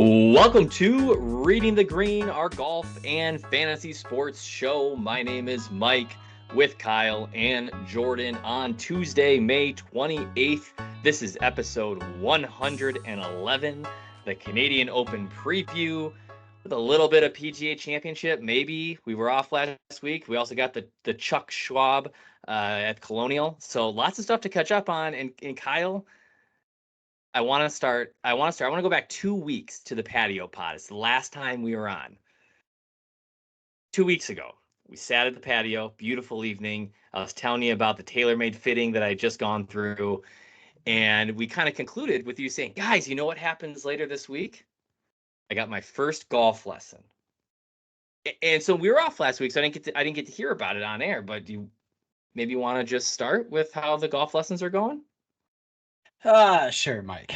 Welcome to Reading the Green, our golf and fantasy sports show. My name is Mike with Kyle and Jordan on Tuesday, May 28th. This is episode 111, the Canadian Open preview with a little bit of PGA Championship. Maybe we were off last week. We also got the Chuck Schwab at Colonial. So lots of stuff to catch up on. And Kyle, I want to go back 2 weeks to the patio pod. It's the last time we were on. 2 weeks ago, we sat at the patio, beautiful evening. I was telling you about the tailor-made fitting that I had just gone through. And we kind of concluded with you saying, guys, you know what happens later this week? I got my first golf lesson. And so we were off last week, so I didn't get to hear about it on air. But do you maybe want to just start with how the golf lessons are going? Sure, Mike.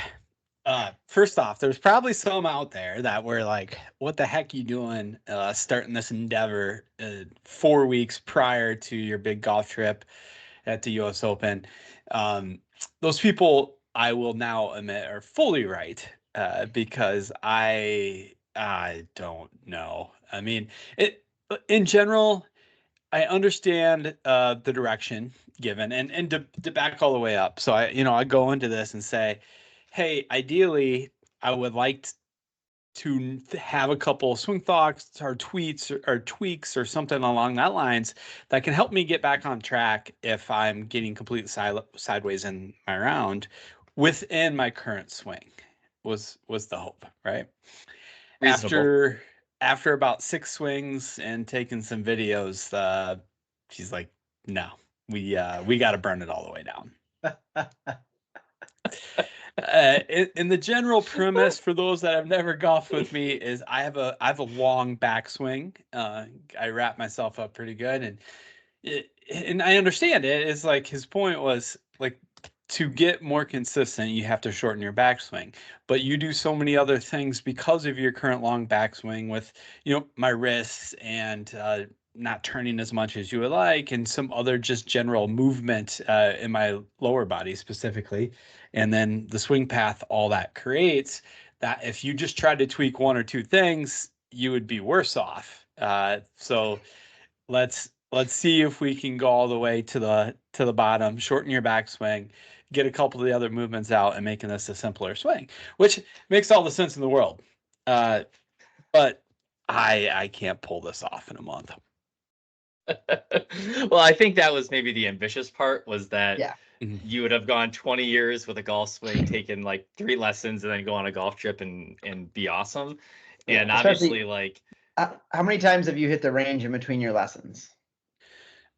First off, there's probably some out there that were like, what the heck you doing starting this endeavor 4 weeks prior to your big golf trip at the US Open. Those people, I will now admit, are fully right because I don't know. I mean, in general, I understand the direction given and to back all the way up. So I go into this and say, hey, ideally, I would like to have a couple swing thoughts or tweets or tweaks or something along that lines that can help me get back on track if I'm getting completely sideways in my round within my current swing was the hope, right? Reasonable. After about 6 swings and taking some videos, she's like, no, we got to burn it all the way down. In the general premise for those that have never golfed with me is I have a long backswing. I wrap myself up pretty good, and I understand it. It's like his point was like, to get more consistent, you have to shorten your backswing. But you do so many other things because of your current long backswing with, my wrists and not turning as much as you would like, and some other just general movement in my lower body specifically. And then the swing path, all that creates that if you just tried to tweak one or two things, you would be worse off. So let's see if we can go all the way to the bottom, shorten your backswing, get a couple of the other movements out, and making this a simpler swing, which makes all the sense in the world. But I can't pull this off in a month. Well, I think that was maybe the ambitious part, was that Mm-hmm. you would have gone 20 years with a golf swing, taken like 3 lessons, and then go on a golf trip and be awesome. And obviously, like, how many times have you hit the range in between your lessons?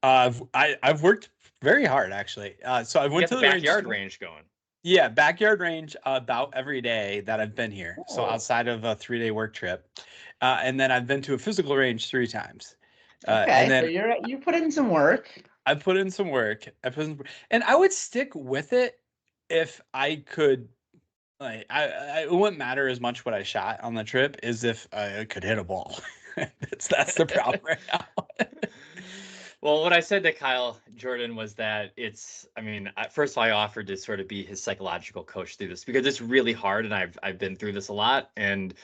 I've worked very hard, actually. So I went to the backyard range going. Yeah, backyard range about every day that I've been here. So outside of a 3-day work trip, and then I've been to a physical range 3 times. And then, so you put in some work. I put in some work. And I would stick with it if I could. Like, it wouldn't matter as much what I shot on the trip as if I could hit a ball. That's the problem right now. Well, what I said to Kyle Jordan was that first of all, I offered to sort of be his psychological coach through this, because it's really hard, and I've been through this a lot, and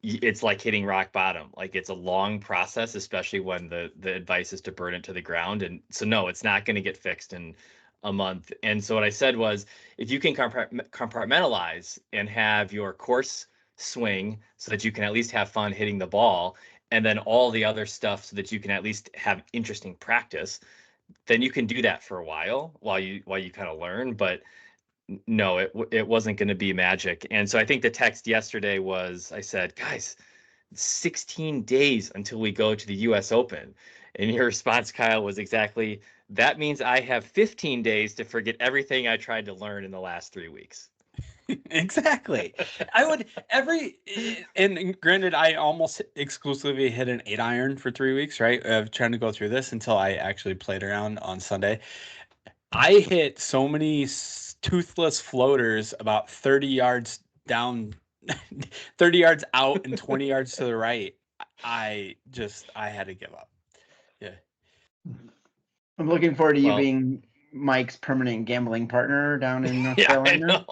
it's like hitting rock bottom. Like, it's a long process, especially when the advice is to burn it to the ground. And so, no, it's not going to get fixed in a month. And so what I said was, if you can compartmentalize and have your course swing so that you can at least have fun hitting the ball, and then all the other stuff so that you can at least have interesting practice, then you can do that for a while you kind of learn. But no, it wasn't going to be magic. And so I think the text yesterday was, I said, guys, 16 days until we go to the US Open. And your response, Kyle, was exactly, that means I have 15 days to forget everything I tried to learn in the last 3 weeks. Exactly. I would and granted, I almost exclusively hit an 8-iron for 3 weeks, right? Of trying to go through this until I actually played around on Sunday. I hit so many toothless floaters about 30 yards down, 30 yards out and 20 yards to the right. I had to give up. Yeah. I'm looking forward to you being Mike's permanent gambling partner down in North Carolina.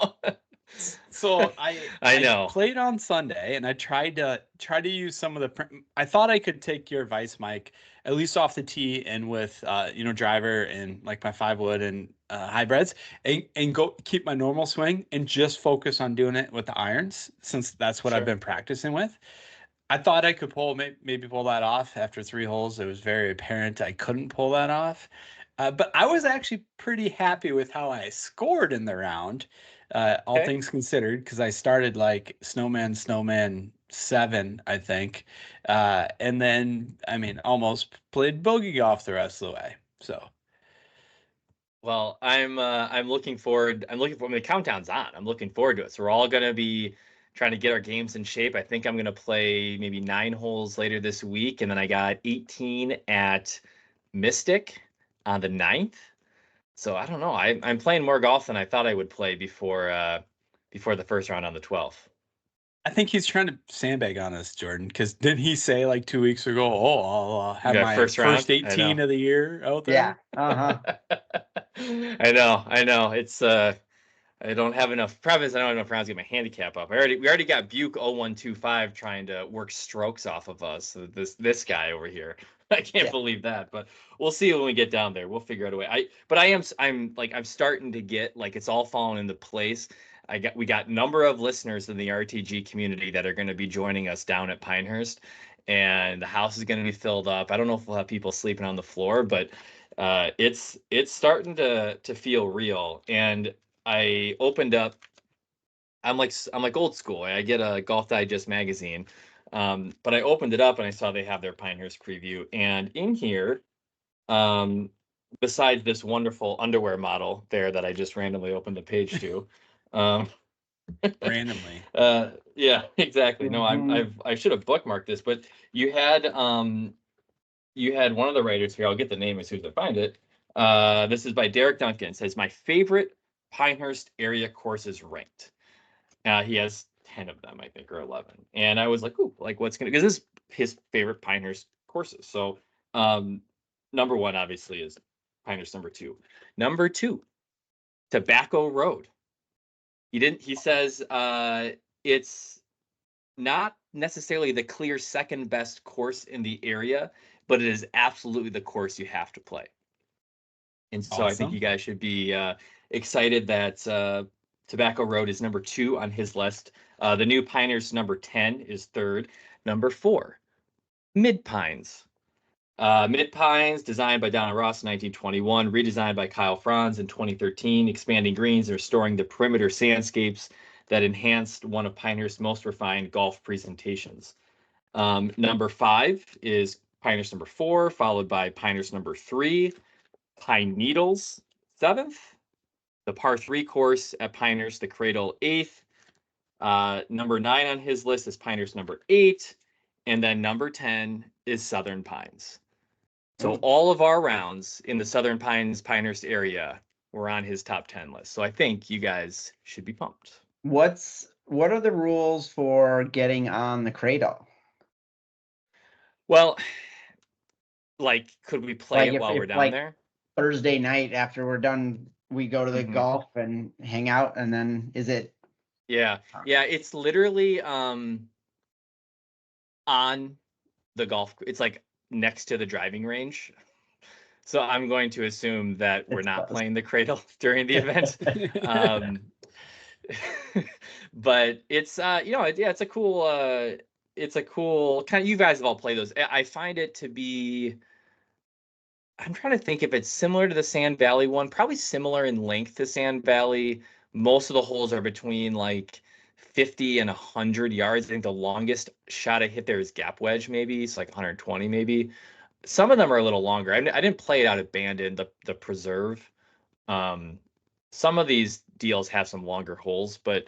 So I know. played on Sunday, and I tried to use some of I thought I could take your advice, Mike, at least off the tee and with driver and like my 5-wood and hybrids, and go keep my normal swing and just focus on doing it with the irons, since that's what I've Sure. been practicing with. I thought I could maybe pull that off after 3 holes. It was very apparent I couldn't pull that off. But I was actually pretty happy with how I scored in the round, all Okay. things considered, because I started like Snowman 7, I think. And then, I mean, almost played bogey golf the rest of the way. So, Well, I'm looking forward. I mean, the countdown's on. I'm looking forward to it. So we're all gonna be trying to get our games in shape. I think I'm gonna play maybe 9 holes later this week, and then I got 18 at Mystic on the 9th. So I don't know. I'm playing more golf than I thought I would play before the first round on the 12th. I think he's trying to sandbag on us, Jordan, because didn't he say like 2 weeks ago, "Oh, I'll have got my first round? first 18 of the year out Yeah. there"? Uh-huh. I know. It's I don't have enough preface. I don't have enough rounds to get my handicap up. We already got Buke 0125 trying to work strokes off of us. So this guy over here. I can't Yeah. believe that, but we'll see when we get down there. We'll figure out a way. I'm starting to get like it's all falling into place. We got a number of listeners in the RTG community that are going to be joining us down at Pinehurst, and the house is going to be filled up. I don't know if we'll have people sleeping on the floor, but it's starting to feel real. And I opened up. I'm like old school. I get a Golf Digest magazine, but I opened it up and I saw they have their Pinehurst preview. And in here, um, besides this wonderful underwear model there that I just randomly opened the page to, um, Randomly. yeah, exactly. No, Mhm. I should have bookmarked this, but you had one of the writers here. I'll get the name as soon as I find it. This is by Derek Duncan. It says my favorite Pinehurst area courses ranked. He has 10 of them, I think, or 11. And I was like, ooh, like what's gonna, because this is his favorite Pinehurst courses. So number one obviously is Pinehurst number two. Number two, Tobacco Road. He says it's not necessarily the clear second best course in the area, but it is absolutely the course you have to play. And so I think you Awesome. guys should be excited that Tobacco Road is number 2 on his list. The new Pinehurst number 10 is third. Number 4, Mid Pines. Mid Pines, designed by Donna Ross in 1921, redesigned by Kyle Franz in 2013, expanding greens and restoring the perimeter sandscapes that enhanced one of Pinehurst's most refined golf presentations. Number 5 is Pinehurst number 4, followed by Pinehurst number 3, Pine Needles 7th, the par 3 course at Pinehurst, the Cradle 8th. Number 9 on his list is Pinehurst number 8, and then number 10 is Southern Pines. So all of our rounds in the Southern Pines Pinehurst area were on his top 10 list. So I think you guys should be pumped. What are the rules for getting on the Cradle? Well, like, could we play Like it if, while we're if down like there? Thursday night after we're done, we go to the Mhm. golf and hang out, and then is it? Yeah. Yeah, it's literally on the golf. It's like next to the driving range. So I'm going to assume that we're It's not closed. playing the cradle during the event. Um, but it's yeah, it's a cool kind of, you guys have all played those. I find it to be, I'm trying to think if it's similar to the Sand Valley one, probably similar in length to Sand Valley. Most of the holes are between like 50 and 100 yards. I think the longest shot I hit there is gap wedge, maybe it's like 120 maybe. Some of them are a little longer. I didn't play it out at Bandon, the preserve. Um, some of these deals have some longer holes, but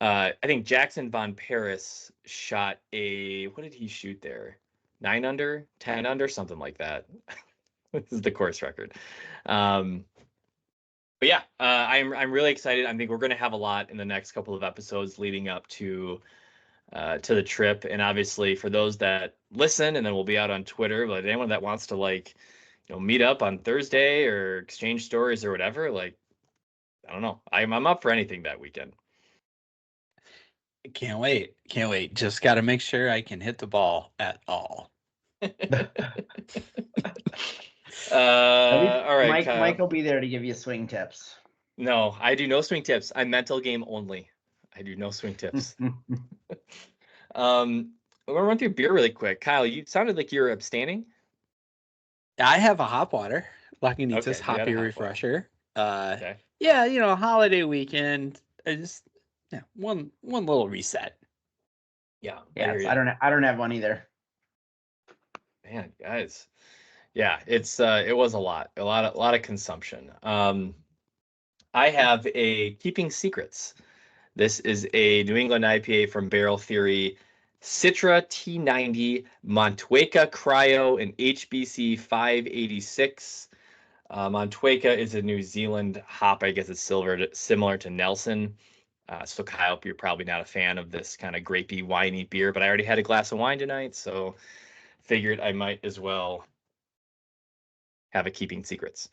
I think Jackson Von Paris shot what did he shoot there? 9 under, 10 under, something like that. This is the course record. Um, but yeah, I'm really excited. I think we're going to have a lot in the next couple of episodes leading up to the trip. And obviously for those that listen, and then we'll be out on Twitter, but anyone that wants to like, meet up on Thursday or exchange stories or whatever, like, I don't know. I'm up for anything that weekend. Can't wait. Can't wait. Just got to make sure I can hit the ball at all. All right, Mike Kyle. will be there to give you swing tips. No, I do no swing tips. I'm mental game only. I do no swing tips. I'm gonna run through beer really quick. Kyle, you sounded like you were abstaining. I have a hop water. Lagunitas Okay, you hop had a beer hop water. refresher. Okay. Yeah, holiday weekend. I just one little reset. Yeah. Yes, I don't have one either. Man, guys. Yeah, it was a lot of consumption. I have a Keeping Secrets. This is a New England IPA from Barrel Theory, Citra T90, Motueka Cryo, and HBC 586. Motueka is a New Zealand hop. I guess it's similar to Nelson. So Kyle, you're probably not a fan of this kind of grapey, winey beer, but I already had a glass of wine tonight, so figured I might as well have a Keeping Secrets.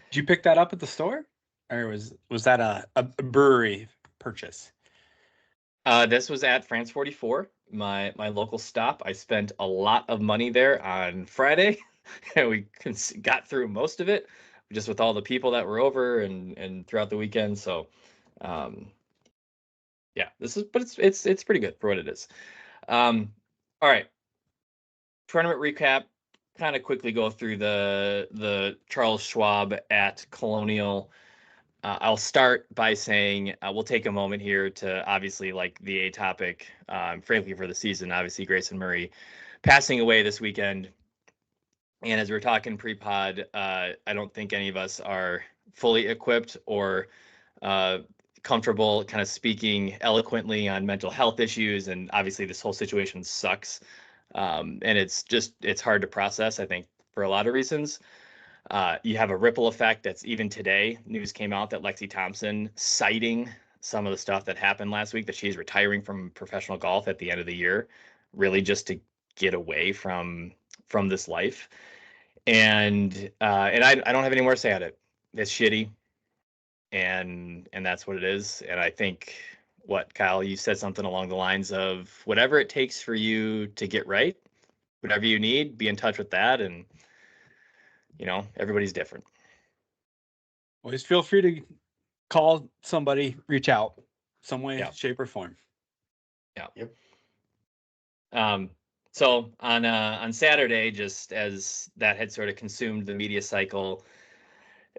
Did you pick that up at the store, or was that a brewery purchase? This was at France 44, my local stop. I spent a lot of money there on Friday, and we got through most of it just with all the people that were over and throughout the weekend. So, yeah, but it's pretty good for what it is. All right, tournament recap. Kind of quickly go through the Charles Schwab at Colonial. I'll start by saying we'll take a moment here to obviously like the A topic, frankly, for the season. Obviously, Grayson Murray passing away this weekend. And as we were talking pre-pod, I don't think any of us are fully equipped or comfortable kind of speaking eloquently on mental health issues. And obviously, this whole situation sucks. And it's hard to process, I think, for a lot of reasons. You have a ripple effect that's even today. News came out that Lexi Thompson, citing some of the stuff that happened last week, that she's retiring from professional golf at the end of the year, really just to get away from this life. And I don't have any more to say on it. It's shitty, and that's what it is. And I think what Kyle, you said something along the lines of whatever it takes for you to get right, whatever you need, be in touch with that. And everybody's different. Always feel free to call somebody, reach out, some way, shape, or form. Yeah. Yep. So on Saturday, just as that had sort of consumed the media cycle,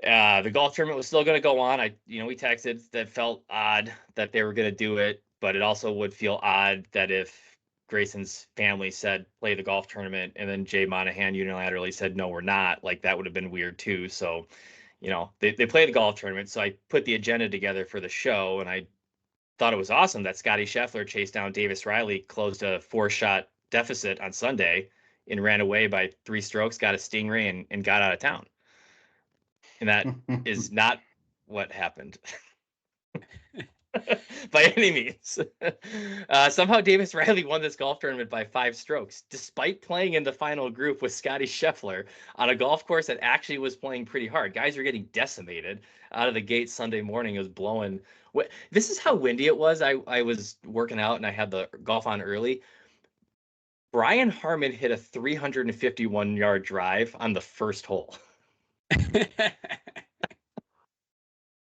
the golf tournament was still going to go on. We texted that felt odd that they were going to do it, but it also would feel odd that if Grayson's family said play the golf tournament and then Jay Monahan unilaterally said no, we're not, like that would have been weird too. So, they play the golf tournament. So I put the agenda together for the show, and I thought it was awesome that Scotty Scheffler chased down Davis Riley, closed a 4-shot deficit on Sunday, and ran away by 3 strokes, got a stingray, and got out of town. And that is not what happened by any means. Somehow Davis Riley won this golf tournament by 5 strokes, despite playing in the final group with Scotty Scheffler on a golf course that actually was playing pretty hard. Guys were getting decimated out of the gate Sunday morning. It was blowing. This is how windy it was. I was working out and I had the golf on early. Brian Harmon hit a 351-yard drive on the first hole.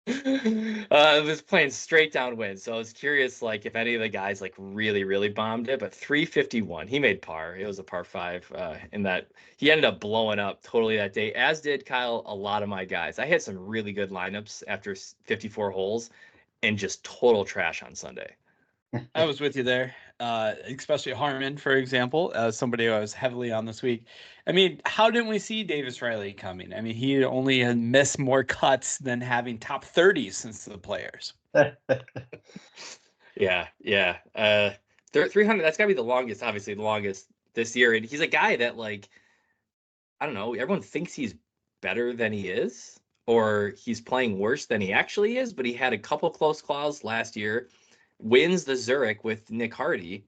It was playing straight downwind, so I was curious, like if any of the guys like really, really bombed it. But 351, he made par. It was a par 5. In that he ended up blowing up totally that day, as did Kyle. A lot of my guys. I had some really good lineups after 54 holes, and just total trash on Sunday. I was with you there, especially Harmon, for example, somebody I was heavily on this week. I mean, how didn't we see Davis Riley coming? I mean, he only had missed more cuts than having top 30s since the Players. Yeah. 300, that's got to be the longest, obviously the longest this year. And he's a guy that, like, I don't know, everyone thinks he's better than he is, or he's playing worse than he actually is, but he had a couple close calls last year, wins the Zurich with Nick Hardy,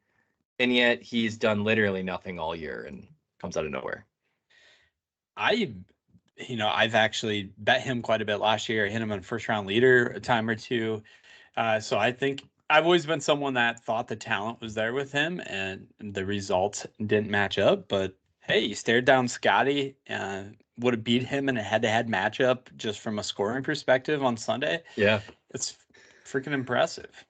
and yet he's done literally nothing all year and comes out of nowhere. I've actually bet him quite a bit last year. I hit him on first round leader a time or two. So I think I've always been someone that thought the talent was there with him, and the results didn't match up. But hey, you stared down Scotty, would have beat him in a head-to-head matchup just from a scoring perspective on Sunday. Yeah. It's freaking impressive.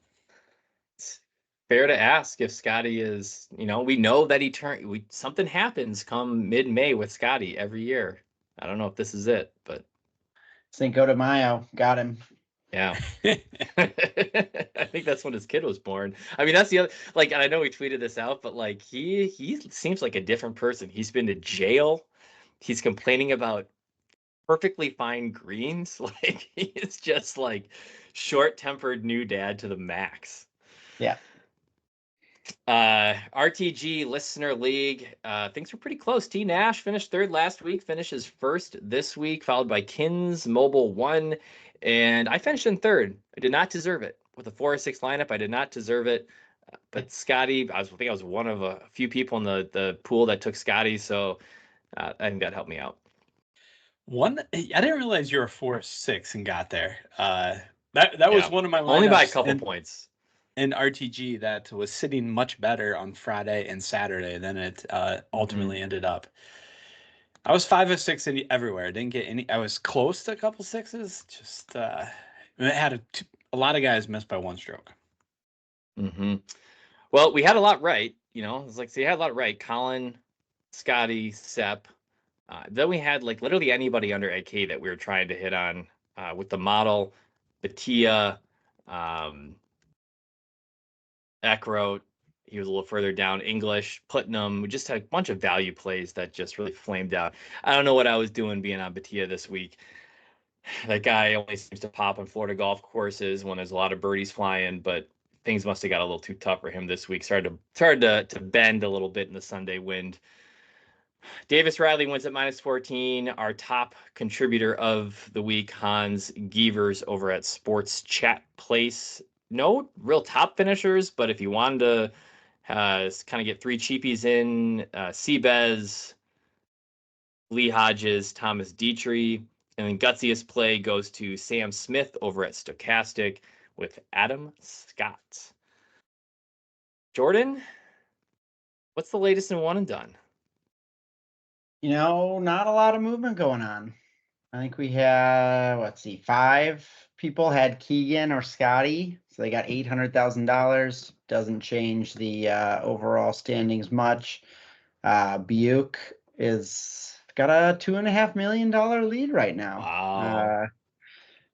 It's fair to ask if Scotty is, we know that something happens come mid-May with Scotty every year. I don't know if this is it, but Cinco de Mayo, got him. yeah. I think that's when his kid was born. I mean, that's the other, and I know we tweeted this out, but he seems like a different person. He's been to jail. He's complaining about perfectly fine greens. He is just short-tempered new dad to the max. Yeah. RTG Listener League. Things were pretty close. T Nash finished third last week, finishes first this week, followed by Kins Mobile 1. And I finished in third. I did not deserve it. With a 4-6 lineup, I did not deserve it. But Scotty, I think I was one of a few people in the pool that took Scotty, so I think that helped me out. I didn't realize you were 4-6 and got there. That was one of my lineups. Only by a couple points. In RTG that was sitting much better on Friday and Saturday than it ultimately ended up. I was 5 of 6 everywhere. Didn't get any. I was close to a couple sixes. Just it had a lot of guys missed by one stroke. Mm-hmm. Well, we had a lot right. It's so you had a lot right. Colin, Scotty, Sepp. Then we had literally anybody under AK that we were trying to hit on with the model, Batia, Eckroat. He was a little further down. English, Putnam. We just had a bunch of value plays that just really flamed out. I don't know what I was doing being on Batia this week. That guy only seems to pop on Florida golf courses when there's a lot of birdies flying, but things must have got a little too tough for him this week. Started to bend a little bit in the Sunday wind. Davis Riley wins at -14. Our top contributor of the week, Hans Gievers over at Sports Chat Place. No real top finishers, but if you wanted to kind of get 3 cheapies in, Seabez, Lee Hodges, Thomas Dietrich, and then gutsiest play goes to Sam Smith over at Stochastic with Adam Scott. Jordan, what's the latest in one and done? Not a lot of movement going on. I think we have, 5 people had Keegan or Scotty, so they got $800,000. Doesn't change the overall standings much. Buick is got a $2.5 million lead right now. Wow.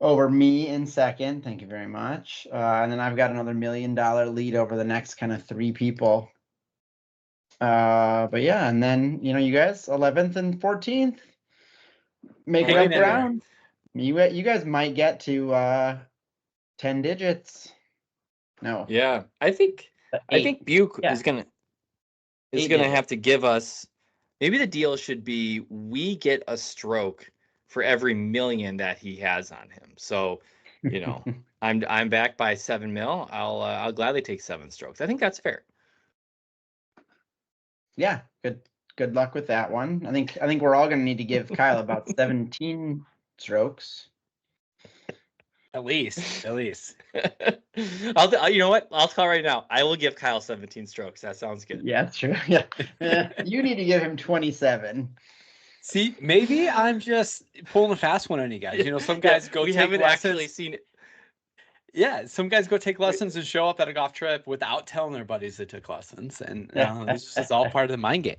Over me in second. Thank you very much. And then I've got another $1 million lead over the next kind of 3 people. But yeah, and then you guys 11th and 14th make it up round. You guys might get to 10 digits. No. Yeah, I think Buick is gonna have to give us. Maybe the deal should be we get a stroke for every million that he has on him. So, I'm back by 7 mil. I'll gladly take 7 strokes. I think that's fair. Yeah, good luck with that one. I think we're all going to need to give Kyle about 17 strokes. At least. You know what? I'll tell right now. I will give Kyle 17 strokes. That sounds good. Yeah, that's true. Yeah. You need to give him 27. See, maybe I'm just pulling a fast one on you guys. Some guys go take lessons. Actually seen it. Yeah, some guys go take lessons and show up at a golf trip without telling their buddies they took lessons, and it's all part of the mind game.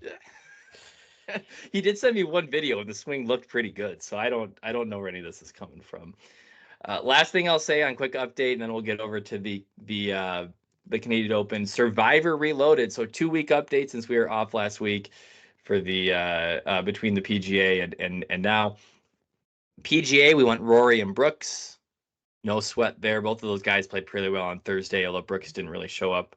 He did send me one video, and the swing looked pretty good. So I don't know where any of this is coming from. Last thing I'll say on quick update, and then we'll get over to the Canadian Open Survivor Reloaded. So 2-week update since we were off last week for the between the PGA and now PGA. We went Rory and Brooks. No sweat there. Both of those guys played pretty well on Thursday, although Brooks didn't really show up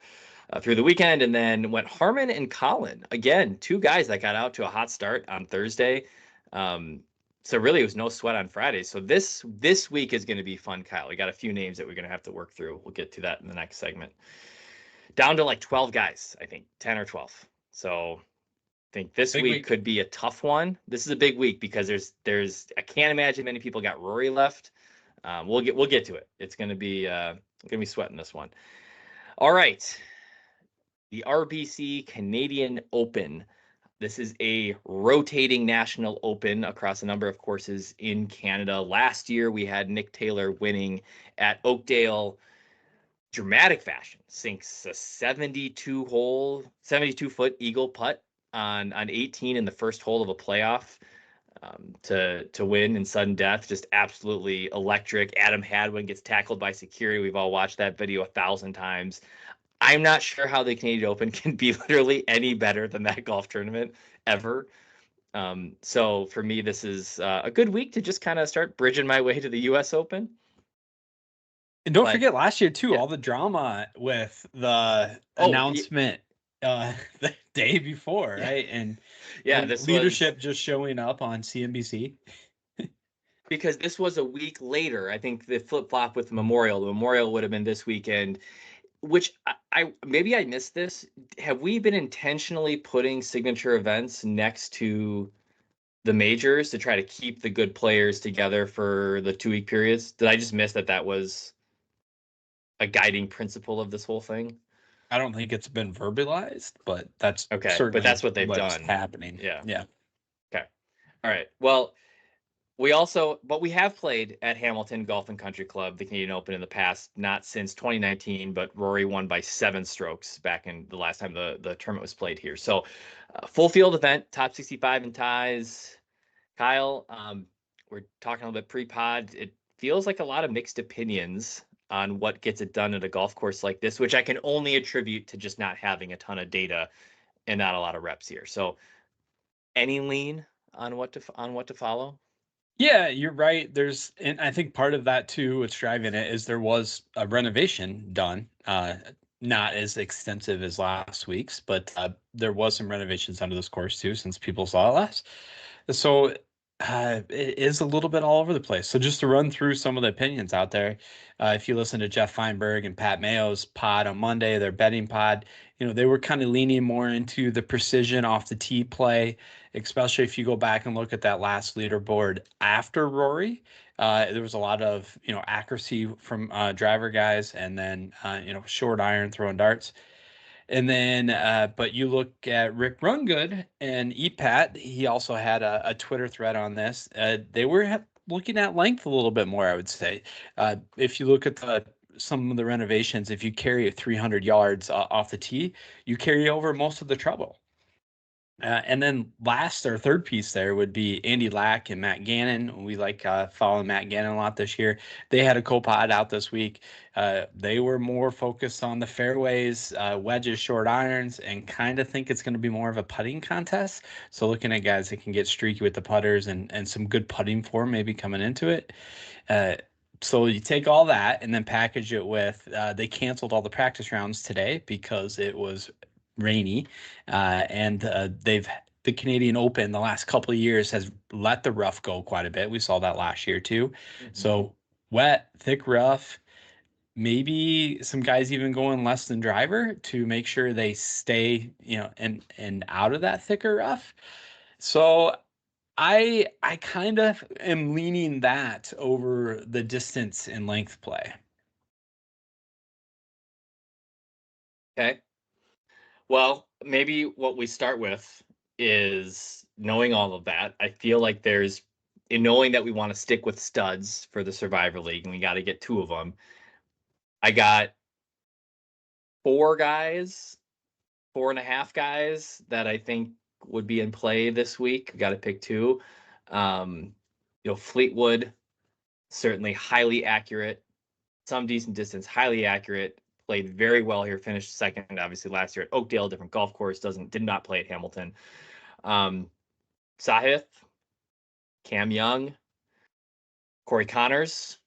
through the weekend. And then went Harman and Colin. Again, 2 guys that got out to a hot start on Thursday. So really, it was no sweat on Friday. So this week is going to be fun, Kyle. We got a few names that we're going to have to work through. We'll get to that in the next segment. Down to 12 guys, I think, 10 or 12. So I think this week could be a tough one. This is a big week because there's I can't imagine many people got Rory left. We'll get to it. It's gonna be sweating this one. All right. The RBC Canadian Open. This is a rotating national open across a number of courses in Canada. Last year, we had Nick Taylor winning at Oakdale. Dramatic fashion, sinks a 72-foot eagle putt on 18 in the first hole of a playoff to win in sudden death. Just absolutely electric. Adam Hadwin gets tackled by security. We've all watched that video 1,000 times. I'm not sure how the Canadian Open can be literally any better than that golf tournament ever. So for me, this is a good week to just kind of start bridging my way to the U.S. Open. And don't forget last year too, all the drama with the announcement the day before, right? And this leadership just showing up on CNBC. Because this was a week later. I think the flip-flop with the Memorial would have been this weekend, which I maybe I missed this. Have we been intentionally putting signature events next to the majors to try to keep the good players together for the 2-week periods? Did I just miss that was a guiding principle of this whole thing? I don't think it's been verbalized, but that's okay. Certainly but that's what they've done. Happening. Yeah. Okay. All right. Well, we have played at Hamilton Golf and Country Club, the Canadian Open, in the past, not since 2019, but Rory won by 7 strokes back in the last time the tournament was played here. So full field event, top 65 in ties. Kyle, we're talking a little bit pre-pod. It feels like a lot of mixed opinions on what gets it done at a golf course like this, which I can only attribute to just not having a ton of data and not a lot of reps here. So any lean on what to follow? Yeah, you're right. And I think part of that too, what's driving it is there was a renovation done, not as extensive as last week's, but there was some renovations under this course too, since people saw it last. So it is a little bit all over the place. So just to run through some of the opinions out there, if you listen to Jeff Feinberg and Pat Mayo's pod on Monday, their betting pod, they were kind of leaning more into the precision off the tee play, especially if you go back and look at that last leaderboard after Rory. There was a lot of accuracy from driver guys, and then short iron throwing darts. And then, but you look at Rick Rungood and EPAT, he also had a Twitter thread on this. They were looking at length a little bit more, I would say. If you look at some of the renovations, if you carry 300 yards off the tee, you carry over most of the trouble. And then last or third piece there would be Andy Lack and Matt Gannon. We like following Matt Gannon a lot this year. They had a co-pod out this week. They were more focused on the fairways, wedges, short irons, and kind of think it's going to be more of a putting contest. So looking at guys that can get streaky with the putters and some good putting form maybe coming into it. So you take all that and then package it with they canceled all the practice rounds today because it was rainy, and the Canadian Open the last couple of years has let the rough go quite a bit. We saw that last year too. Mm-hmm. So wet, thick rough, maybe some guys even going less than driver to make sure they stay, and out of that thicker rough. So I kind of am leaning that over the distance and length play. Okay. Well, maybe what we start with is knowing all of that. I feel like in knowing that we want to stick with studs for the Survivor League, and we got to get 2 of them. I got 4 guys, 4.5 guys that I think would be in play this week. We got to pick 2. Fleetwood, certainly highly accurate, some decent distance, highly accurate. Played very well here, finished second, obviously, last year at Oakdale, different golf course, did not play at Hamilton. Sahith, Cam Young, Corey Connors,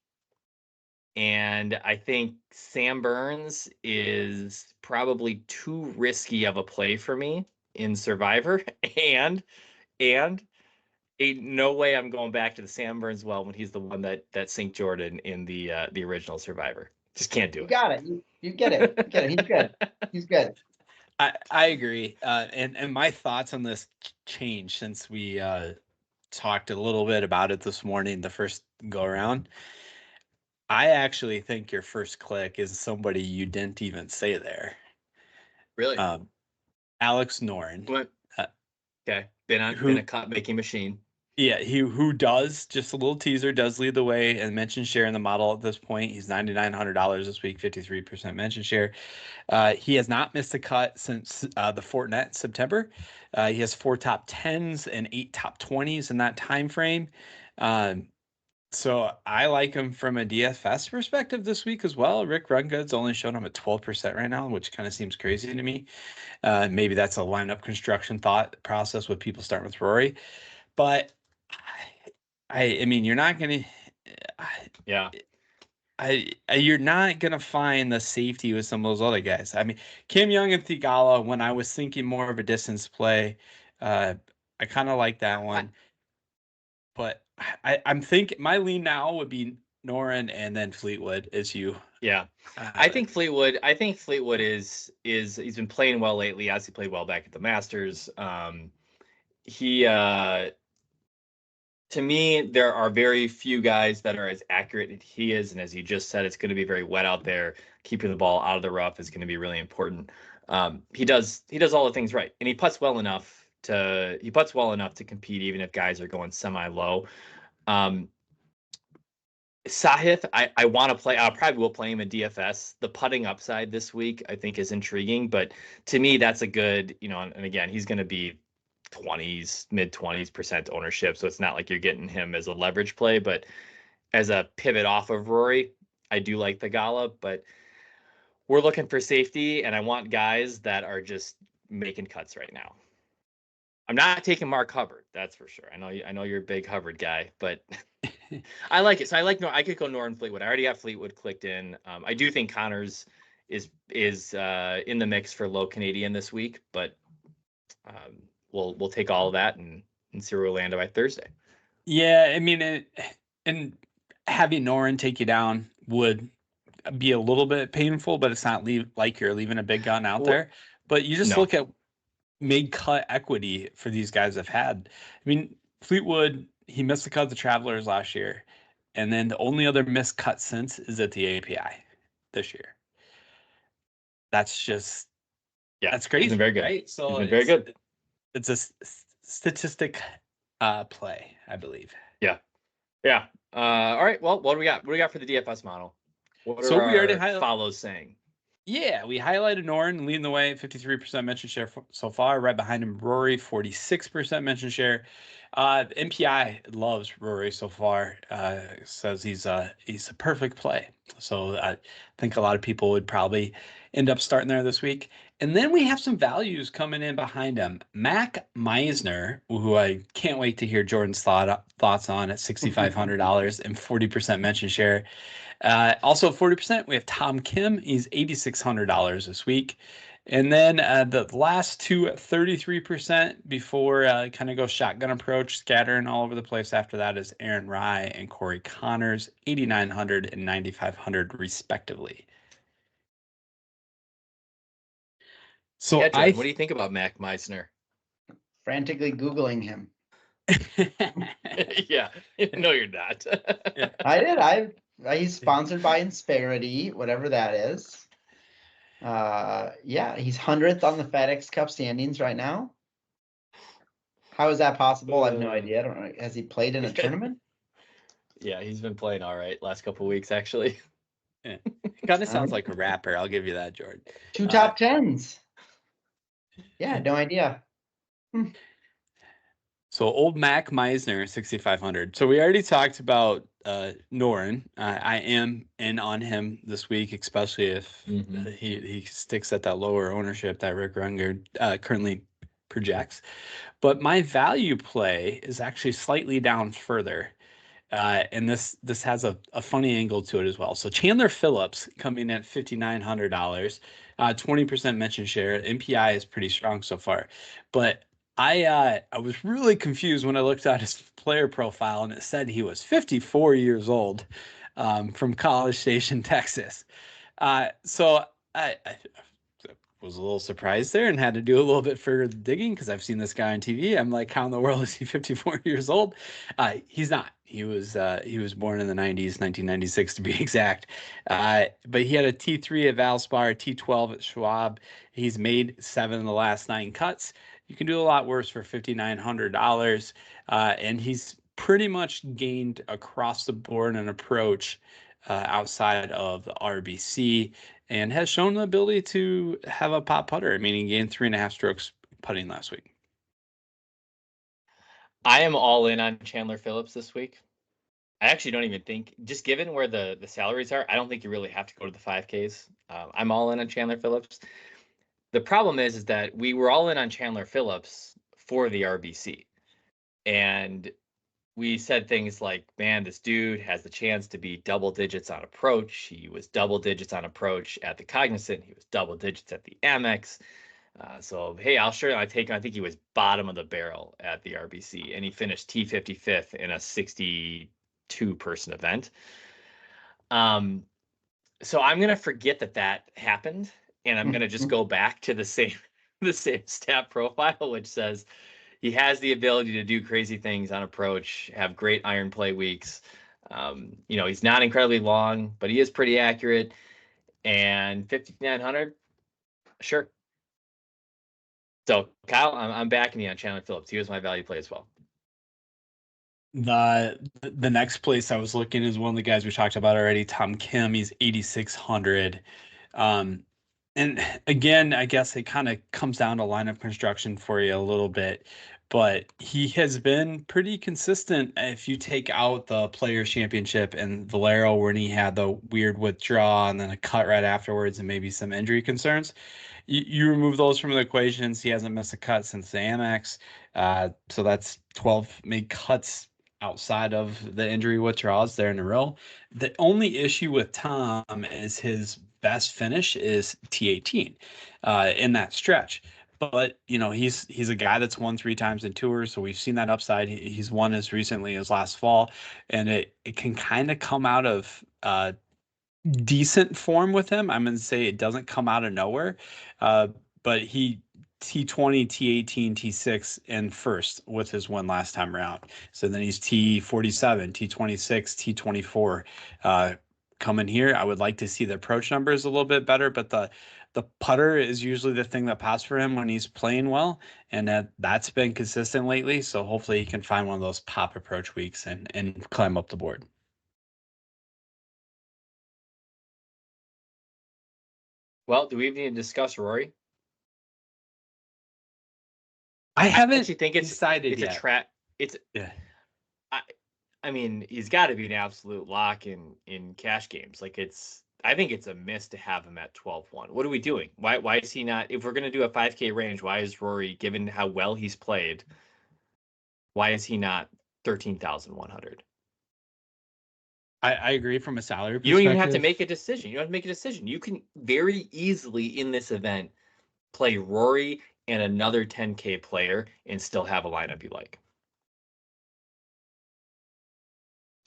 and I think Sam Burns is probably too risky of a play for me in Survivor, and ain't no way I'm going back to the Sam Burns well when he's the one that St. Jordan in the original Survivor. Just can't do it. You got it. You get it. You get it. He's good. He's good. I agree. And my thoughts on this changed since we talked a little bit about it this morning, the first go around. I actually think your first click is somebody you didn't even say there. Really? Alex Noren. What? Okay. Been a cut making machine. Yeah, who does, just a little teaser, does lead the way and mention share in the model at this point. He's $9,900 this week, 53% mention share. He has not missed a cut since the Fortinet September. He has 4 top 10s and 8 top 20s in that time frame. So I like him from a DFS perspective this week as well. Rick Rungood's only showing him at 12% right now, which kind of seems crazy to me. Maybe that's a lineup construction thought process with people starting with Rory. But I mean, you're not going to. Yeah. You're not gonna find the safety with some of those other guys. I mean, Kim Young and Thigala, when I was thinking more of a distance play, I kind of like that one. But I'm thinking my lean now would be Noren and then Fleetwood as you. Yeah. I think Fleetwood is he's been playing well lately, as he played well back at the Masters. He to me, there are very few guys that are as accurate as he is, and as you just said, it's going to be very wet out there. Keeping the ball out of the rough is going to be really important. He does all the things right, and he putts well enough to compete, even if guys are going semi-low. Sahith, I want to play. I probably will play him in DFS. The putting upside this week, I think, is intriguing, but to me, that's a good, and again, he's going to be mid 20s% ownership. So it's not like you're getting him as a leverage play, but as a pivot off of Rory, I do like the Gala, but we're looking for safety, and I want guys that are just making cuts right now. I'm not taking Mark Hubbard, that's for sure. I know you're a big Hubbard guy, but I like it. So I could go Noren Fleetwood. I already got Fleetwood clicked in. I do think Connors is in the mix for low Canadian this week, but we'll take all of that and see where we land by Thursday. Yeah, I mean, and having Noren take you down would be a little bit painful, but it's not like you're leaving a big gun out there. But you just look at mid-cut equity for these guys have had. I mean, Fleetwood, he missed the cut of the Travelers last year, and then the only other missed cut since is at the API this year. That's just that's crazy. He's been very good. Right? So he's been very good. It's a statistic play, I believe. Yeah. All right. Well, what do we got? What do we got for the DFS model? What So are we already follows saying? Yeah, we highlighted Noren leading the way, 53% mention share so far. Right behind him, Rory, 46% mention share. MPI loves Rory so far. Says he's a perfect play. So I think a lot of people would probably end up starting there this week. And then we have some values coming in behind him. Mac Meisner, who I can't wait to hear Jordan's thoughts on at $6,500 and 40% mention share. Also 40%, we have Tom Kim. He's $8,600 this week. And then the last two 33% before kind of go shotgun approach, scattering all over the place after that is Aaron Rye and Corey Connors, 8,900 and 9,500 respectively. So yeah, Jordan, what do you think about Mac Meisner? Frantically Googling him. Yeah, no, you're not. I did. He's sponsored by Insperity, whatever that is. Yeah, he's 100th on the FedEx Cup standings right now. How is that possible? I have no idea. I don't know. Has he played in a tournament? Yeah, he's been playing all right last couple of weeks, actually. Yeah. Kind of sounds like a rapper. I'll give you that, Jordan. 2 top 10s. Yeah, no idea. So old Mac Meisner, 6,500. So we already talked about Noren. I am in on him this week, especially if he sticks at that lower ownership that Rick Rungard currently projects. But my value play is actually slightly down further. And this has a funny angle to it as well. So Chandler Phillips coming in at $5,900, 20% mention share. MPI is pretty strong so far, but I was really confused when I looked at his player profile and it said he was 54 years old, from College Station, Texas. So was a little surprised there and had to do a little bit further digging because I've seen this guy on TV. I'm like, how in the world is he 54 years old? He's not. He was born in the 90s, 1996 to be exact. But he had a T3 at Valspar, a T12 at Schwab. He's made 7 of the last 9 cuts. You can do a lot worse for $5,900, and he's pretty much gained across the board an approach outside of the RBC, and has shown the ability to have a pop putter. I mean, he gained 3.5 strokes putting last week. I am all in on Chandler Phillips this week. I actually don't even think, just given where the salaries are, I don't think you really have to go to the 5Ks. I'm all in on Chandler Phillips. The problem is that we were all in on Chandler Phillips for the RBC. And we said things like, man, this dude has the chance to be double digits on approach. He was double digits on approach at the Cognizant. He was double digits at the Amex. So, hey, I think he was bottom of the barrel at the RBC, and he finished T55th in a 62-person event. So I'm going to forget that happened, and I'm going to just go back to the same stat profile, which says he has the ability to do crazy things on approach, have great iron play weeks. He's not incredibly long, but he is pretty accurate. And 5,900, sure. So Kyle, I'm backing you on Chandler Phillips. He was my value play as well. The next place I was looking is one of the guys we talked about already, Tom Kim. He's 8,600. And again, I guess it kind of comes down to lineup construction for you a little bit, but he has been pretty consistent. If you take out the Players Championship and Valero, when he had the weird withdrawal and then a cut right afterwards and maybe some injury concerns, you remove those from the equations. He hasn't missed a cut since the Amex. So that's 12 made cuts outside of the injury withdrawals there in a row. The only issue with Tom is his best finish is T18 in that stretch. But he's a guy that's won 3 times in tours, so we've seen that upside. He's won as recently as last fall, and it can kind of come out of decent form with him. I'm going to say it doesn't come out of nowhere, but he T20, T18, T6 in first with his win last time around. So then he's T47, T26, T24 coming here. I would like to see the approach numbers a little bit better, but the putter is usually the thing that pops for him when he's playing well, and that's been consistent lately. So hopefully he can find one of those pop approach weeks and climb up the board. Well, do we even need to discuss Rory? I haven't actually think it's decided it's yet. A trap. It's yeah. I mean, he's got to be an absolute lock in cash games. Like I think it's a miss to have him at 12-1. What are we doing? Why is he not? If we're going to do a 5K range, why is Rory, given how well he's played, why is he not 13,100? I agree from a salary perspective. You don't even have to make a decision. You don't have to make a decision. You can very easily in this event play Rory and another 10K player and still have a lineup you like.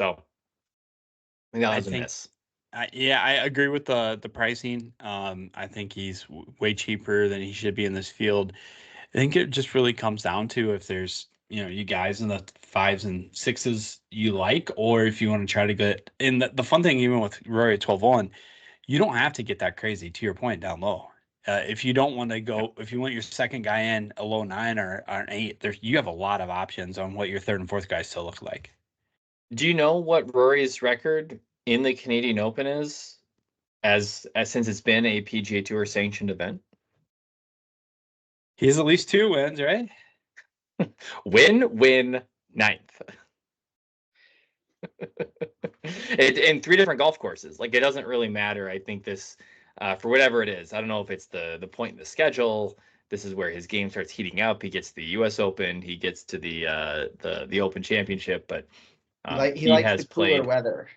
So I think that was a miss. I agree with the pricing. I think he's way cheaper than he should be in this field. I think it just really comes down to if there's you guys in the 5s and 6s you like, or if you want to try to get in. The fun thing, even with Rory at 12-1, you don't have to get that crazy. To your point, down low. If you don't want to go, if you want your second guy in a low 9 or an 8, you have a lot of options on what your third and fourth guys still look like. Do you know what Rory's record in the Canadian Open is, as since it's been a PGA Tour sanctioned event? He has at least 2 wins, right? win, 9th. In 3 different golf courses. Like, it doesn't really matter. I think this, for whatever it is, I don't know if it's the point in the schedule. This is where his game starts heating up. He gets the U.S. Open. He gets to the Open Championship, but he likes the cooler weather.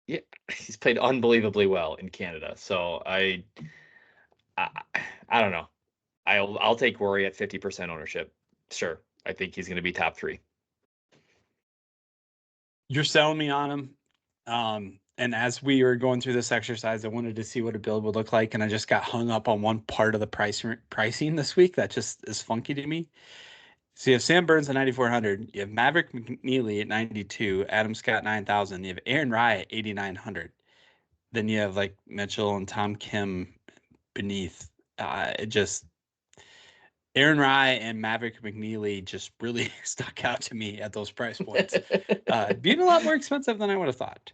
Yeah, he's played unbelievably well in Canada. So I don't know. I'll take Rory at 50% ownership. Sure, I think he's going to be top 3. You're selling me on him. And as we were going through this exercise, I wanted to see what a build would look like, and I just got hung up on one part of the pricing this week that just is funky to me. So you have Sam Burns at 9,400, you have Maverick McNeely at 92, Adam Scott 9,000, you have Aaron Rye at 8,900. Then you have like Mitchell and Tom Kim beneath. Aaron Rye and Maverick McNeely just really stuck out to me at those price points. Being a lot more expensive than I would have thought.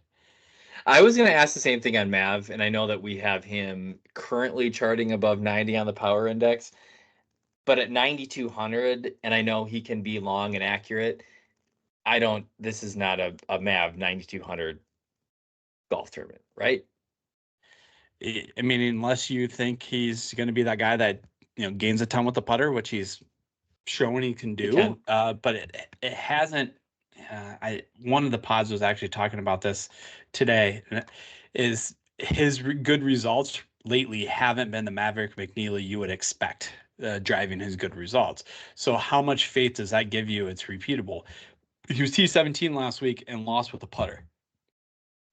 I was going to ask the same thing on Mav, and I know that we have him currently charting above 90 on the power index, but at 9,200, and I know he can be long and accurate. This is not a Mav 9,200 golf tournament, right? I mean, unless you think he's going to be that guy that, gains a ton with the putter, which he's showing he can do. But it hasn't. One of the pods was actually talking about this today, is his good results lately haven't been the Maverick McNeely you would expect driving his good results. So how much faith does that give you? It's repeatable. He was T17 last week and lost with a putter.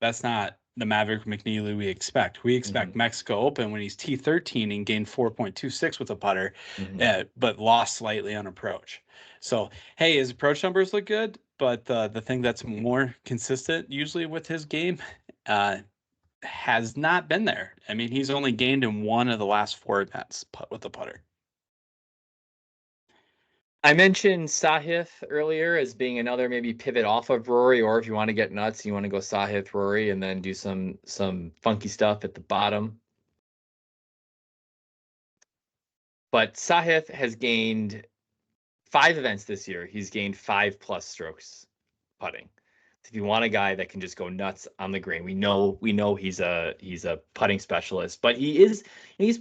That's not the Maverick McNeely we expect. We expect Mexico Open when he's T13 and gained 4.26 with a putter, but lost slightly on approach. So, hey, his approach numbers look good, but the thing that's more consistent usually with his game has not been there. I mean, he's only gained in one of the last 4 events with the putter. I mentioned Sahith earlier as being another maybe pivot off of Rory, or if you want to get nuts, you want to go Sahith, Rory, and then do some funky stuff at the bottom. But Sahith has gained 5 events this year. He's gained 5+ strokes putting. If you want a guy that can just go nuts on the green, we know he's a putting specialist, but he's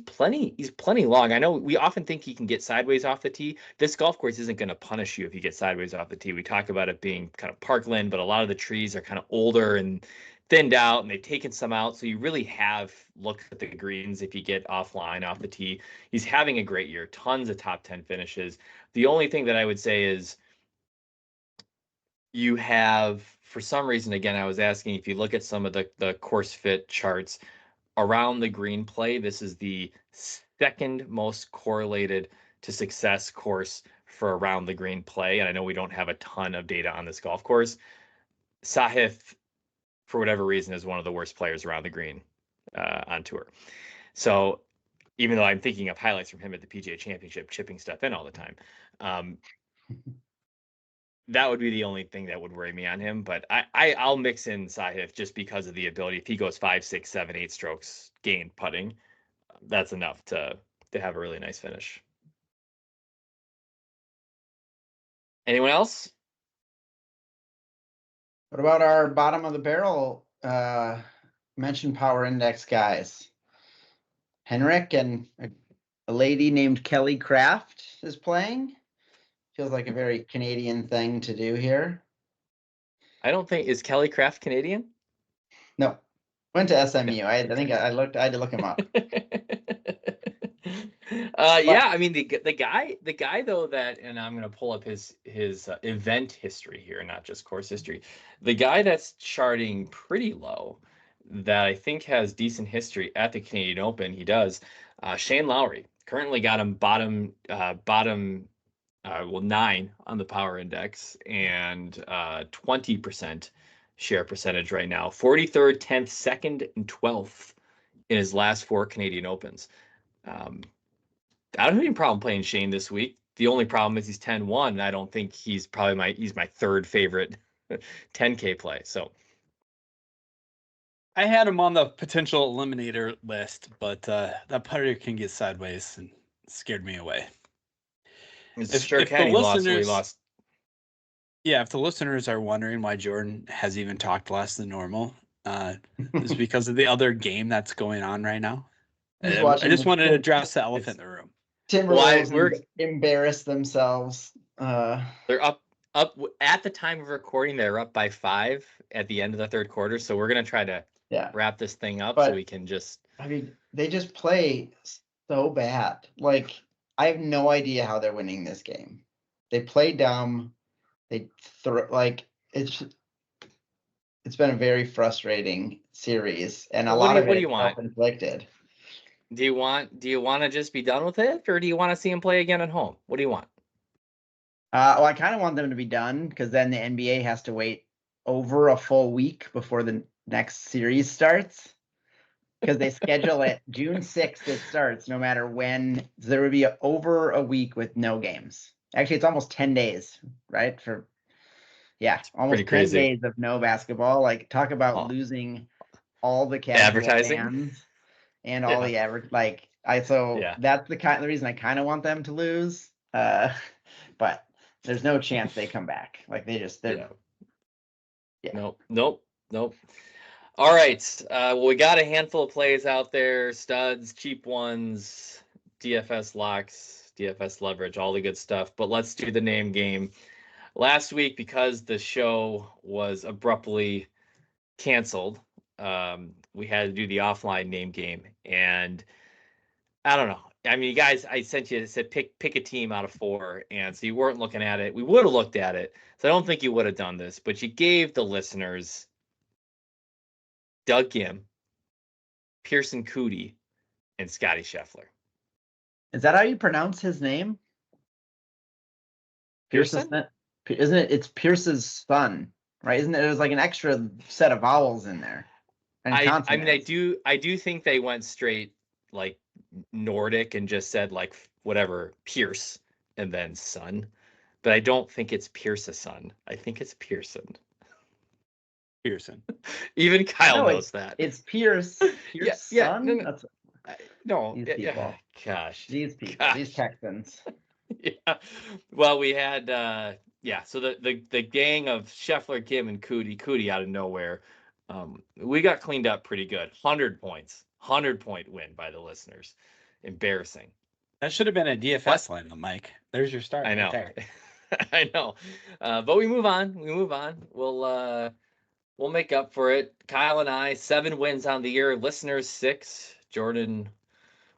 plenty long. I know we often think he can get sideways off the tee. This golf course isn't going to punish you if you get sideways off the tee. We talk about it being kind of parkland, but a lot of the trees are kind of older and thinned out, and they've taken some out. So you really have looked at the greens if you get offline off the tee. He's having a great year, tons of top 10 finishes. The only thing that I would say is you have, for some reason, again, I was asking, if you look at some of the course fit charts around the green play, this is the second most correlated to success course for around the green play. And I know we don't have a ton of data on this golf course. Sahith, for whatever reason, is one of the worst players around the green on tour. So even though I'm thinking of highlights from him at the PGA Championship, chipping stuff in all the time, that would be the only thing that would worry me on him. But I'll mix in Sahith just because of the ability. If he goes 5, 6, 7, 8 strokes gained putting, that's enough to have a really nice finish. Anyone else? What about our bottom of the barrel mentioned power index guys? Henrik and a lady named Kelly Craft is playing. Feels like a very Canadian thing to do here. I don't think, is Kelly Craft Canadian? No, went to SMU. I had to look him up. Yeah, I mean the guy though that, and I'm gonna pull up his event history here, not just course history. The guy that's charting pretty low, that I think has decent history at the Canadian Open. He does. Shane Lowry currently got him bottom 9 on the power index, and 20% share percentage right now. 43rd, 10th, 2nd, and 12th in his last 4 Canadian Opens. I don't have any problem playing Shane this week. The only problem is he's 10-1. I don't think he's my third favorite 10K play. So I had him on the potential eliminator list, but that putter can get sideways and scared me away. If the lost. Yeah, if the listeners are wondering why Jordan has even talked less than normal, it's because of the other game that's going on right now. I just wanted to address the elephant in the room. Timberwolves embarrass themselves. They're up at the time of recording. They're up by 5 at the end of the third quarter. So we're gonna try to wrap this thing up so we can just. I mean, they just play so bad. Like, I have no idea how they're winning this game. They play dumb. They it's been very frustrating series, and a Well, lot of what do it you is want? self-inflicted. Do you want to just be done with it, or do you want to see him play again at home? What do you want? Well, I kind of want them to be done because then the NBA has to wait over a full week before the next series starts. Because they schedule it June 6th, it starts no matter when. So there would be over a week with no games. Actually, it's almost 10 days, right? Pretty Almost 10 crazy. days of no basketball. Like, talk about Oh. losing all the casual Advertising? fans and all the that's the reason I kind of want them to lose. But there's no chance they come back. Like, they're Nope. All right. Well, we got a handful of plays out there: studs, cheap ones, DFS locks, DFS leverage, all the good stuff. But let's do the name game. Last week, because the show was abruptly canceled, we had to do the offline name game, and I don't know. I mean, you guys, I said pick a team out of 4, and so you weren't looking at it. We would have looked at it, so I don't think you would have done this, but you gave the listeners Doug Gim, Pearson Cootie, and Scotty Scheffler. Is that how you pronounce his name? Pearson? Isn't it? It's Pierce's son, right? Isn't it? There's like an extra set of vowels in there. And I mean, I do think they went straight like Nordic and just said like whatever Pierce and then son, but I don't think it's Pierce's son. I think it's Pearson. Even Kyle knows that. It's Pierce. Pierce's son? No. These people. Gosh. These people. Gosh. These Texans. Yeah. Well, we had so the gang of Scheffler, Kim, and Cootie out of nowhere. We got cleaned up pretty good. 100 points. 100-point win by the listeners. Embarrassing. That should have been a DFS lineup, Mike. There's your start. I know. Right there. I know. But we move on. We'll make up for it. Kyle and I, 7 wins on the year. Listeners, 6. Jordan,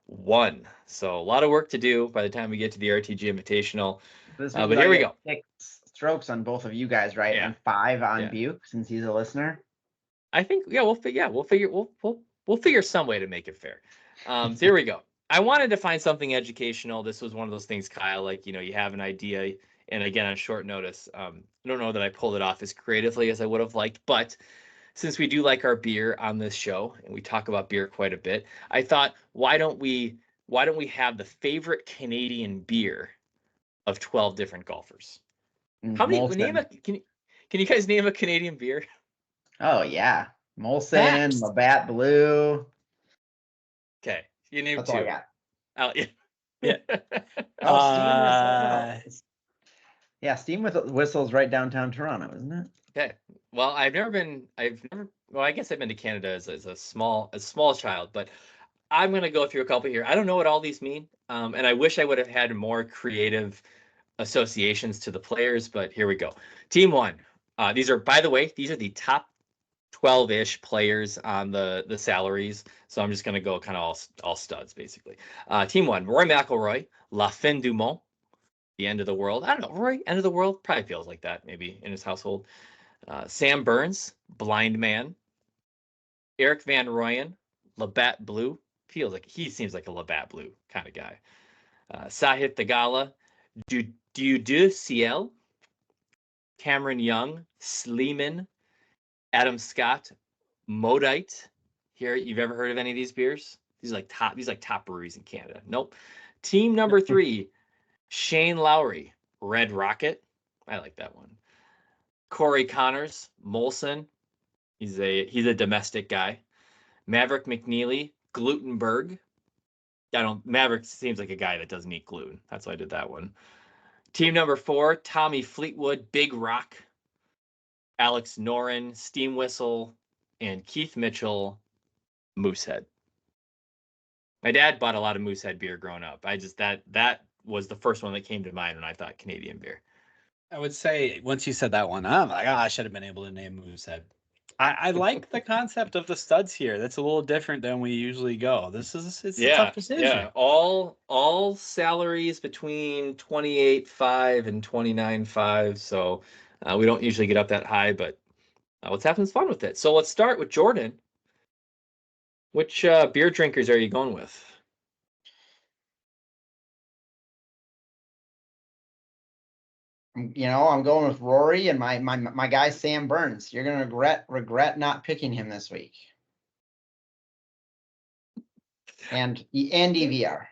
1. So a lot of work to do by the time we get to the RTG Invitational. But here we go. 6 strokes on both of you guys, right? Yeah. And 5 on Buke, since he's a listener. I think we'll figure some way to make it fair. So here we go. I wanted to find something educational. This was one of those things, Kyle, like, you have an idea, and again, on short notice, I don't know that I pulled it off as creatively as I would have liked, but since we do like our beer on this show, and we talk about beer quite a bit, I thought, why don't we have the favorite Canadian beer of 12 different golfers? How many? Can you guys name a Canadian beer? Oh yeah, Molson, Labatt Blue. Okay, you named That's 2. all I got. Oh, yeah. Steam Whistle. Yeah, Steam Whistle's right downtown Toronto, isn't it? Okay. Well, I guess I've been to Canada as a small child, but I'm gonna go through a couple here. I don't know what all these mean, and I wish I would have had more creative associations to the players, but here we go. Team 1. These are the top 12-ish players on the salaries. So I'm just going to go kind of all studs, basically. Team 1, Rory McIlroy, La Fin du Monde, the end of the world. I don't know, Rory, end of the world? Probably feels like that, maybe, in his household. Sam Burns, Blind Man. Eric Van Rooyen, Labatt Blue. He seems like a Labatt Blue kind of guy. Sahith Theegala, Du Ciel, Cameron Young, Sleeman, Adam Scott, Modite. Here, you've ever heard of any of these beers? These are top breweries in Canada. Nope. Team number 3, Shane Lowry, Red Rocket. I like that one. Corey Connors, Molson. He's a domestic guy. Maverick McNeely, Glutenberg. Maverick seems like a guy that doesn't eat gluten. That's why I did that one. Team number 4, Tommy Fleetwood, Big Rock. Alex Noren, Steam Whistle, and Keith Mitchell, Moosehead. My dad bought a lot of Moosehead beer growing up. That was the first one that came to mind when I thought Canadian beer. I would say once you said that one, I'm like, I should have been able to name Moosehead. I like the concept of the studs here. That's a little different than we usually go. It's a tough decision. Yeah, all salaries between 28.5 and 29.5. So we don't usually get up that high, but let's have some fun with it. So let's start with Jordan. Which beer drinkers are you going with? I'm going with Rory and my guy Sam Burns. You're gonna regret not picking him this week. And EVR.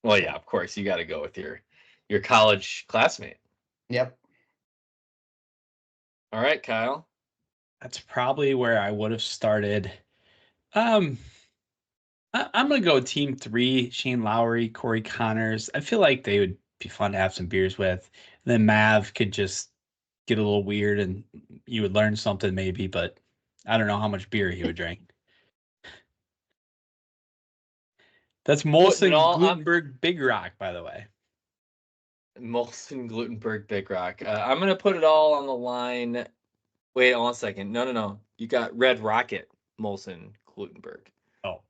Well, yeah, of course, you got to go with your college classmate. Yep. All right, Kyle. That's probably where I would have started. I'm gonna go team 3: Shane Lowry, Corey Connors. I feel like they would be fun to have some beers with. Then Mav could just get a little weird, and you would learn something maybe, but I don't know how much beer he would drink. That's Molson Glutenberg Big Rock, by the way. Molson Glutenberg Big Rock. I'm gonna put it all on the line. Wait, hold on a second. No. You got Red Rocket Molson Glutenberg. Oh.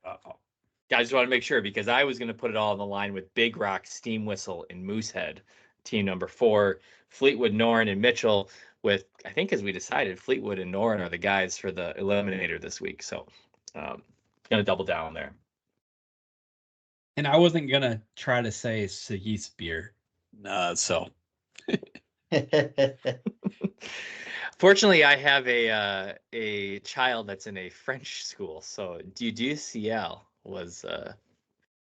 I just want to make sure because I was going to put it all on the line with Big Rock, Steam Whistle, and Moosehead, team number 4. Fleetwood, Noren, and Mitchell with, I think as we decided, Fleetwood and Noren are the guys for the Eliminator this week. So going to double down there. And I wasn't going to try to say Sahith's beer. So. Fortunately, I have a child that's in a French school. So DUCL was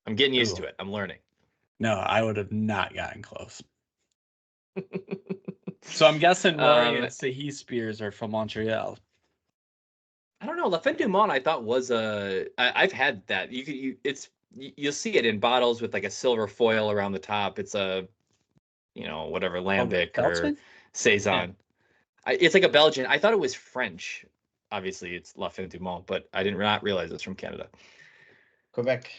I'm getting used to it. I'm learning. No, I would have not gotten close. So I'm guessing Rory and Sahith's beers are from Montreal. I don't know. La Fin du Monde I thought was I've had that. You'll see it in bottles with like a silver foil around the top. It's a whatever Lambic or Saison. Yeah. It's like a Belgian. I thought it was French. Obviously, it's La Fin du Monde, but I did not realize it's from Canada. Quebec.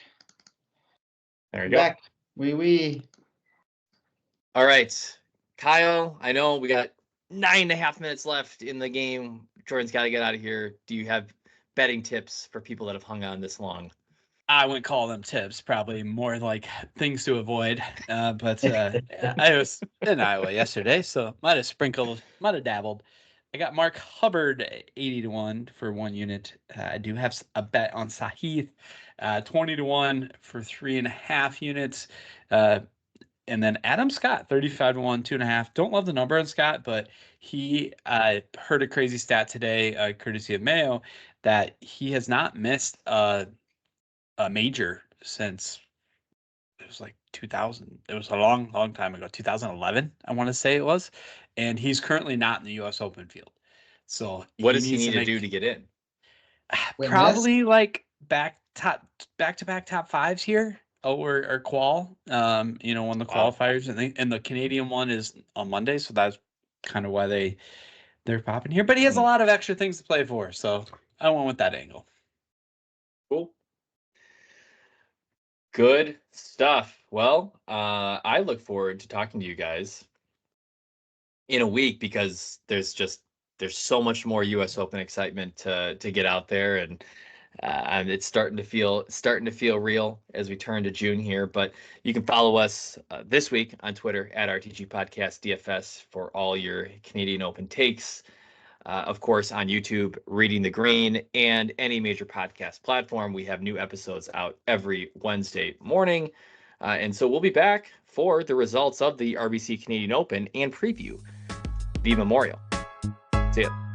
There you Quebec. go. Oui. All right, Kyle. I know we got 9.5 minutes left in the game. Jordan's got to get out of here. Do you have betting tips for people that have hung on this long? I wouldn't call them tips, probably more like things to avoid. But I was in Iowa yesterday, so might have dabbled. I got Mark Hubbard 80-1 for 1 unit. I do have a bet on Sahith, 20-1 for 3.5 units. And then Adam Scott, 35-1, 2.5. Don't love the number on Scott, but he heard a crazy stat today, courtesy of Mayo, that he has not missed a major since it was like 2000. It was a long time ago, 2011, I want to say it was. And he's currently not in the U.S. Open field. So what does he need to do to get in? Probably like back-to-back top 5s here. Or qual, won the qualifiers, and the Canadian one is on Monday, so that's kind of why they're popping here. But he has a lot of extra things to play for, so I went with that angle. Cool. Good stuff. Well, I look forward to talking to you guys in a week because there's so much more U.S. Open excitement to get out there, and it's starting to feel real as we turn to June here. But you can follow us this week on Twitter at RTG Podcast DFS for all your Canadian Open takes. Of course, on YouTube, Reading the Green, and any major podcast platform. We have new episodes out every Wednesday morning. And so we'll be back for the results of the RBC Canadian Open and preview the Memorial. See ya.